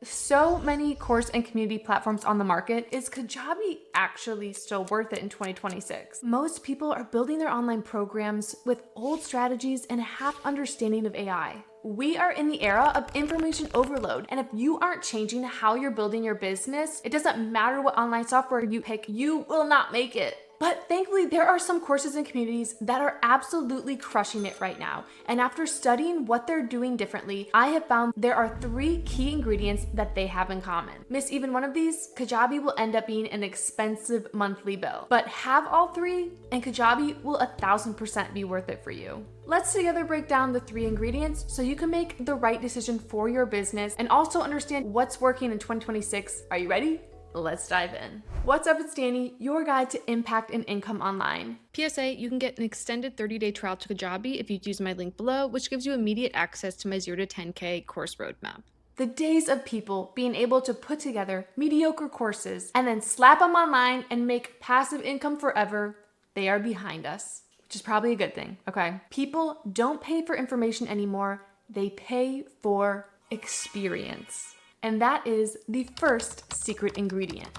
so many course and community platforms on the market, is Kajabi actually still worth it in 2026? Most people are building their online programs with old strategies and a half understanding of AI. We are in the era of information overload, and if you aren't changing how you're building your business, it doesn't matter what online software you pick, you will not make it. But thankfully, there are some courses and communities that are absolutely crushing it right now. And after studying what they're doing differently, I have found there are 3 key ingredients that they have in common. Miss even one of these, Kajabi will end up being an expensive monthly bill. But have all 3, and Kajabi will 1000% be worth it for you. Let's together break down the 3 ingredients so you can make the right decision for your business and also understand what's working in 2026. Are you ready? Let's dive in. What's up, it's Danny, your guide to impact and income online. PSA, you can get an extended 30-day trial to Kajabi if you use my link below, which gives you immediate access to my 0 to 10K course roadmap. The days of people being able to put together mediocre courses and then slap them online and make passive income forever, they are behind us, which is probably a good thing, okay? People don't pay for information anymore, they pay for experience. And that is the first secret ingredient.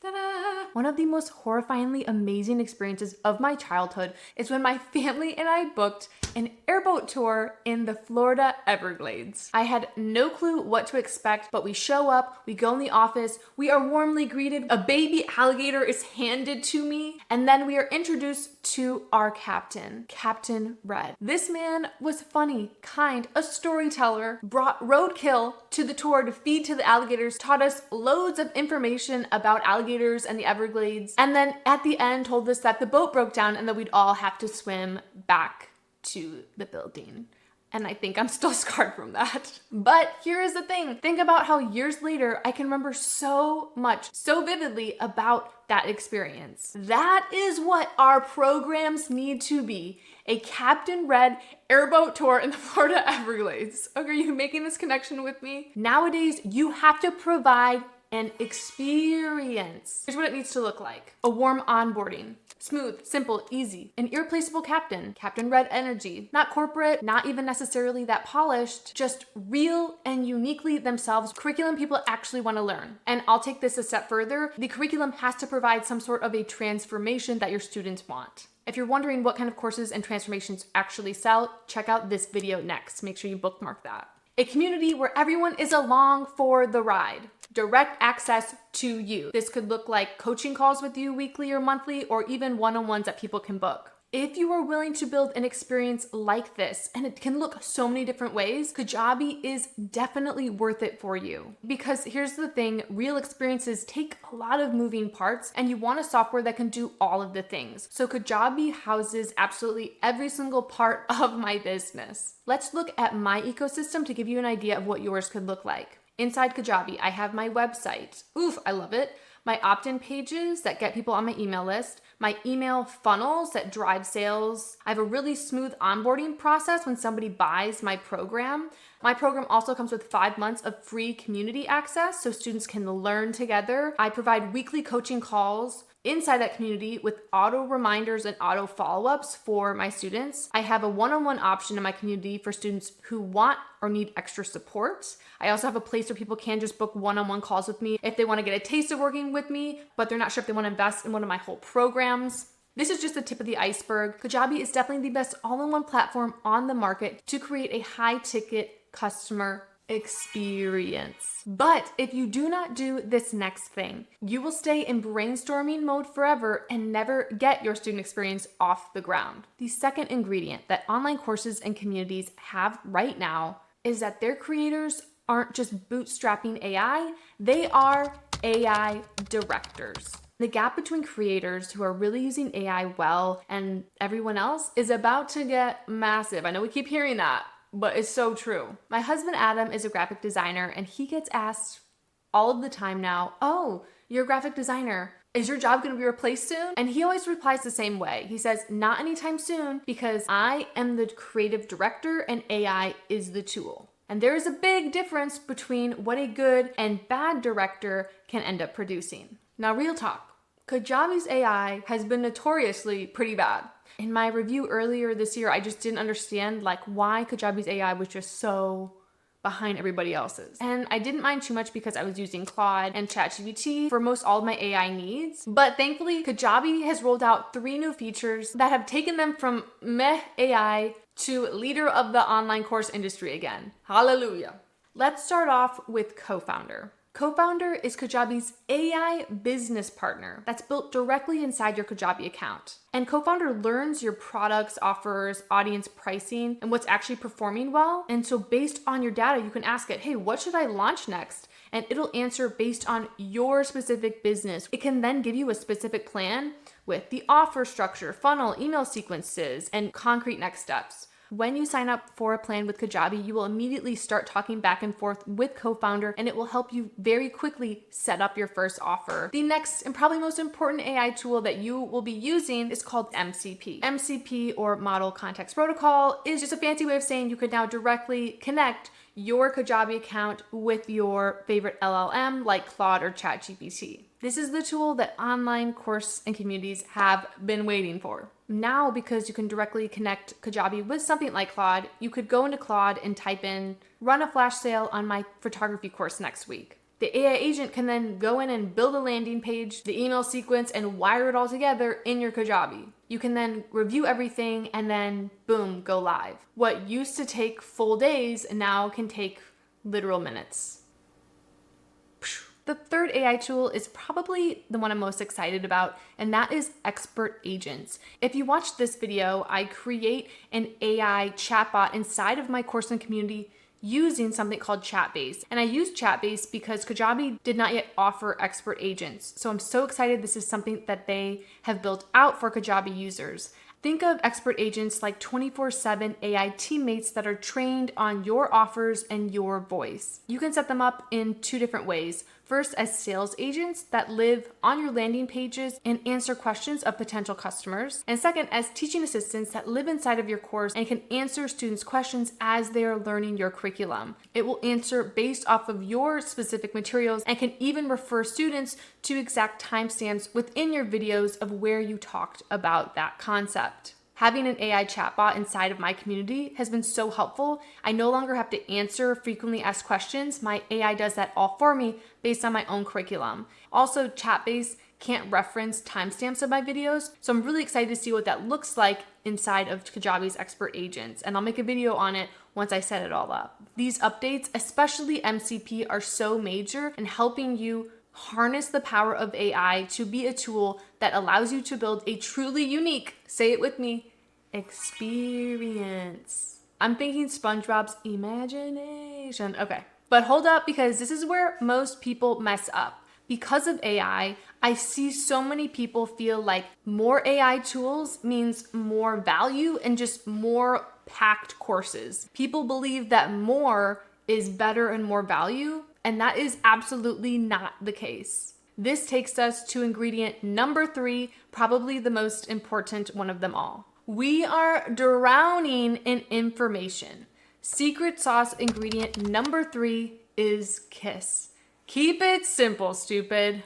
Ta-da! One of the most horrifyingly amazing experiences of my childhood is when my family and I booked an airboat tour in the Florida Everglades. I had no clue what to expect, but we show up, we go in the office, we are warmly greeted, a baby alligator is handed to me, and then we are introduced to our captain, Captain Red. This man was funny, kind, a storyteller, brought roadkill to the tour to feed to the alligators, taught us loads of information about alligators and the Everglades, and then at the end told us that the boat broke down and that we'd all have to swim back to the building. And I think I'm still scarred from that. But here is the thing. Think about how years later, I can remember so much, so vividly about that experience. That is what our programs need to be. A Captain Red airboat tour in the Florida Everglades. Okay, are you making this connection with me? Nowadays, you have to provide an experience. Here's what it needs to look like. A warm onboarding. Smooth, simple, easy. An irreplaceable captain. Captain Red energy. Not corporate, not even necessarily that polished, just real and uniquely themselves. Curriculum people actually want to learn. And I'll take this a step further. The curriculum has to provide some sort of a transformation that your students want. If you're wondering what kind of courses and transformations actually sell, check out this video next. Make sure you bookmark that. A community where everyone is along for the ride. Direct access to you. This could look like coaching calls with you weekly or monthly, or even one-on-ones that people can book. If you are willing to build an experience like this, and it can look so many different ways, Kajabi is definitely worth it for you. Because here's the thing, real experiences take a lot of moving parts, and you want a software that can do all of the things. So Kajabi houses absolutely every single part of my business. Let's look at my ecosystem to give you an idea of what yours could look like. Inside Kajabi, I have my website. Oof, I love it. My opt-in pages that get people on my email list, my email funnels that drive sales. I have a really smooth onboarding process when somebody buys my program. My program also comes with 5 months of free community access so students can learn together. I provide weekly coaching calls inside that community with auto reminders and auto follow-ups for my students. I have a one-on-one option in my community for students who want or need extra support. I also have a place where people can just book one-on-one calls with me if they want to get a taste of working with me, but they're not sure if they want to invest in one of my whole programs. This is just the tip of the iceberg. Kajabi is definitely the best all-in-one platform on the market to create a high-ticket customer experience. But if you do not do this next thing, you will stay in brainstorming mode forever and never get your student experience off the ground. The second ingredient that online courses and communities have right now is that their creators aren't just bootstrapping AI, they are AI directors. The gap between creators who are really using AI well and everyone else is about to get massive. I know we keep hearing that, but it's so true. My husband Adam is a graphic designer and he gets asked all of the time now, "Oh, you're a graphic designer. Is your job going to be replaced soon?" And he always replies the same way. He says, "Not anytime soon, because I am the creative director and AI is the tool." And there is a big difference between what a good and bad director can end up producing. Now, real talk. Kajabi's AI has been notoriously pretty bad. In my review earlier this year, I just didn't understand why Kajabi's AI was just so behind everybody else's. And I didn't mind too much because I was using Claude and ChatGPT for most all of my AI needs. But thankfully, Kajabi has rolled out 3 new features that have taken them from meh AI to leader of the online course industry again. Hallelujah. Let's start off with CoFounder. CoFounder is Kajabi's AI business partner that's built directly inside your Kajabi account. And CoFounder learns your products, offers, audience pricing, and what's actually performing well. And so based on your data, you can ask it, hey, what should I launch next? And it'll answer based on your specific business. It can then give you a specific plan with the offer structure, funnel, email sequences, and concrete next steps. When you sign up for a plan with Kajabi, you will immediately start talking back and forth with CoFounder, and it will help you very quickly set up your first offer. The next and probably most important AI tool that you will be using is called MCP. MCP, or Model Context Protocol, is just a fancy way of saying you could now directly connect your Kajabi account with your favorite LLM like Claude or ChatGPT. This is the tool that online course and communities have been waiting for. Now, because you can directly connect Kajabi with something like Claude, you could go into Claude and type in, run a flash sale on my photography course next week. The AI agent can then go in and build a landing page, the email sequence, and wire it all together in your Kajabi. You can then review everything and then boom, go live. What used to take full days now can take literal minutes. The third AI tool is probably the one I'm most excited about, and that is expert agents. If you watched this video, I create an AI chatbot inside of my course and community using something called Chatbase. And I use Chatbase because Kajabi did not yet offer expert agents. So I'm so excited this is something that they have built out for Kajabi users. Think of expert agents like 24/7 AI teammates that are trained on your offers and your voice. You can set them up in 2 different ways. First, as sales agents that live on your landing pages and answer questions of potential customers. And second, as teaching assistants that live inside of your course and can answer students' questions as they are learning your curriculum. It will answer based off of your specific materials and can even refer students to exact timestamps within your videos of where you talked about that concept. Having an AI chatbot inside of my community has been so helpful. I no longer have to answer frequently asked questions. My AI does that all for me based on my own curriculum. Also, Chatbase can't reference timestamps of my videos, so I'm really excited to see what that looks like inside of Kajabi's expert agents, and I'll make a video on it once I set it all up. These updates, especially MCP, are so major in helping you harness the power of AI to be a tool that allows you to build a truly unique, say it with me, experience. I'm thinking SpongeBob's imagination. Okay, but hold up, because this is where most people mess up. Because of AI, I see so many people feel like more AI tools means more value and just more packed courses. People believe that more is better and more value, and that is absolutely not the case. This takes us to ingredient number 3, probably the most important one of them all. We are drowning in information. Secret sauce ingredient number 3 is KISS. Keep it simple, stupid.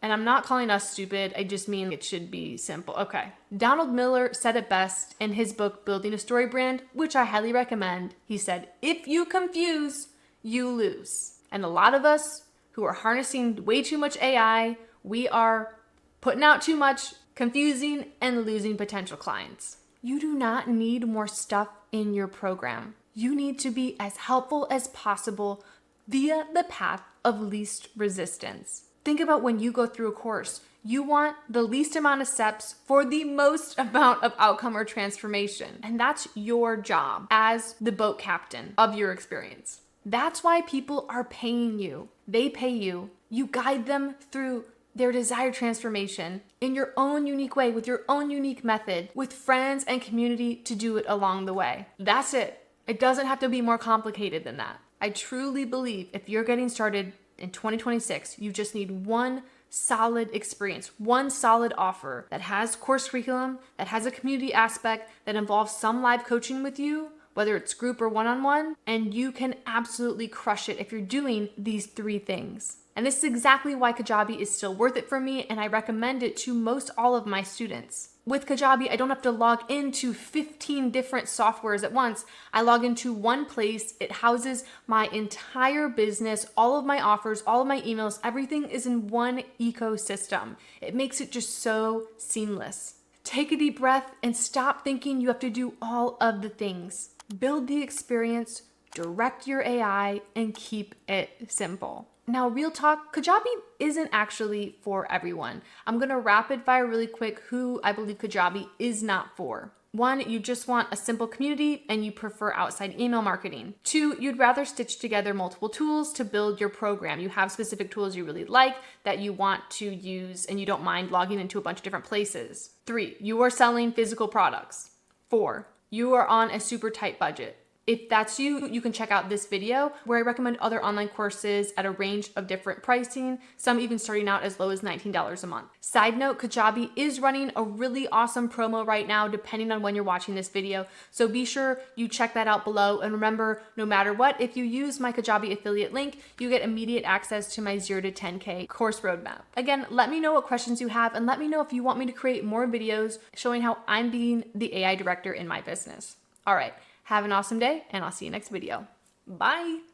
And I'm not calling us stupid, I just mean it should be simple. Okay. Donald Miller said it best in his book, Building a Story Brand, which I highly recommend. He said, if you confuse, you lose. And a lot of us who are harnessing way too much AI, we are putting out too much, confusing, and losing potential clients. You do not need more stuff in your program. You need to be as helpful as possible via the path of least resistance. Think about when you go through a course. You want the least amount of steps for the most amount of outcome or transformation. And that's your job as the boat captain of your experience. That's why people are paying you. They pay you. You guide them through their desired transformation in your own unique way, with your own unique method, with friends and community to do it along the way. That's it. It doesn't have to be more complicated than that. I truly believe if you're getting started in 2026, you just need one solid experience, one solid offer that has course curriculum, that has a community aspect, that involves some live coaching with you, whether it's group or one-on-one, and you can absolutely crush it if you're doing these 3 things. And this is exactly why Kajabi is still worth it for me, and I recommend it to most all of my students. With Kajabi, I don't have to log into 15 different softwares at once. I log into one place. It houses my entire business, all of my offers, all of my emails, everything is in one ecosystem. It makes it just so seamless. Take a deep breath and stop thinking you have to do all of the things. Build the experience, direct your AI, and keep it simple. Now, real talk, Kajabi isn't actually for everyone. I'm gonna rapid fire really quick who I believe Kajabi is not for. 1, you just want a simple community and you prefer outside email marketing. 2, you'd rather stitch together multiple tools to build your program. You have specific tools you really like that you want to use and you don't mind logging into a bunch of different places. 3, you are selling physical products. 4, you are on a super tight budget. If that's you, you can check out this video where I recommend other online courses at a range of different pricing, some even starting out as low as $19 a month. Side note, Kajabi is running a really awesome promo right now, depending on when you're watching this video. So be sure you check that out below. And remember, no matter what, if you use my Kajabi affiliate link, you get immediate access to my 0 to 10K course roadmap. Again, let me know what questions you have and let me know if you want me to create more videos showing how I'm being the AI director in my business. All right. Have an awesome day, and I'll see you next video. Bye.